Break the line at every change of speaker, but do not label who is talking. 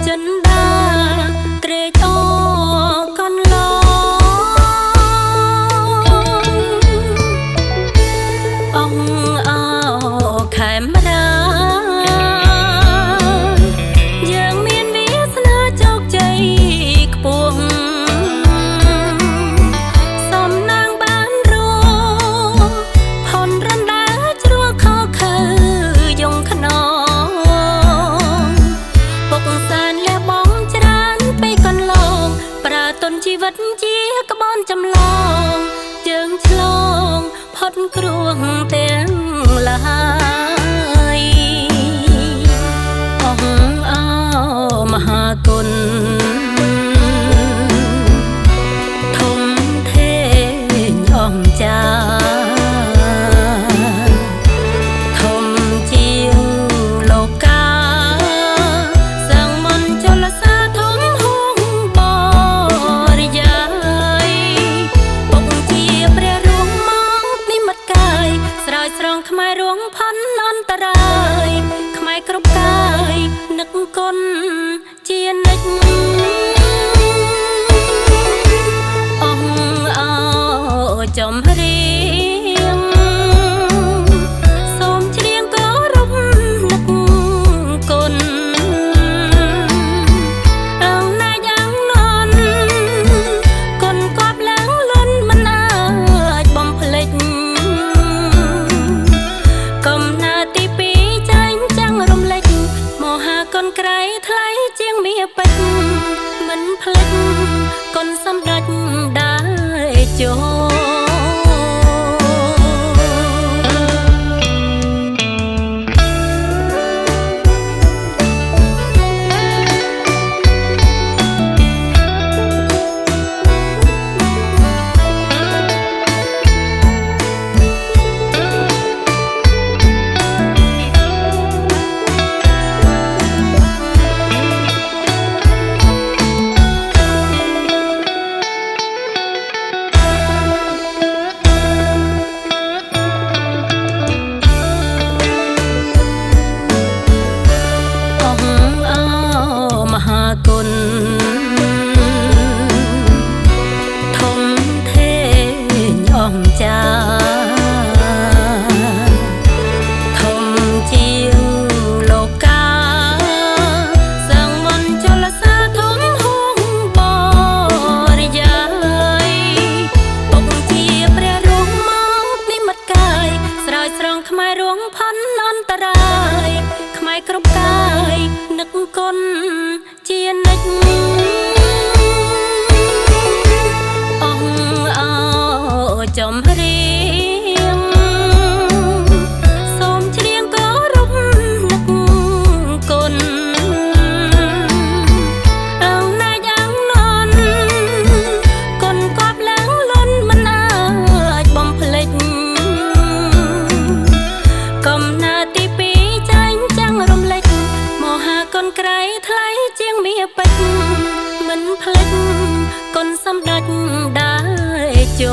ចិនដាត្រេកអរកនឡអង្គអោខេមរាយើងមានវាសនាជោគជ័យខ្ពស់សំណាងបានរួមផនរំដាជ្រួខោខើយងខ្នងពុកសានលះបងច្រើនពេកកន្លងប្រើទុនជីវិតជាក្បូនចម្លងជើងឆ្លងផុតគ្រោះទាំងឡាយអង្គអោមហាគុណធំធេងអង្គចាធំជាងលោកាសឹងមន្តចលសាធំហួងបរិយាយពុកជាព្រះរួងមកនិមិត្តកាយស្រោចស្រង់ខ្មែររួងផាន់អន្តរាយខ្មែរគ្រប់កាយនឹកគុណជានិច្ចអង្គអោចំរៀងសូមច្រៀងគោរពនឹកគុណអង្គណាយ៉ាងនន់គុណគប់ឡើងលន់មិនអាចបំភ្លេចកំណើតទីពីរចាញ់ចាំងរំលេចមហាគុណក្រៃថ្លៃជាងមាសពេជ្រមិនភ្លេចគុណសម្ដេចដែរជោមហាគុណធំធេងអង្គចាធំជាងលោកាសឹងមន្តចលសាធំហួងបរិយាយពុកជាព្រះរួងមកនិមិត្តកាយស្រោចស្រង់ខ្មែររួងផាន់អន្តរាយខ្មែរគ្រប់កាយនឹកគុណជានិច្ចអង្គអោចំរៀងសូមច្រៀងគោរពនឹកគុណអង្គណាយ៉ាងនន់គុណគប់ឡើងលន់មិនអាចបំភ្លេចកំណើតទីពីរចាញ់ចាំងរំលេចមហាគុណក្រៃថ្លៃជាងមាសពេជ្រមិនភ្លេចគុណសម្ដេចដែរជោ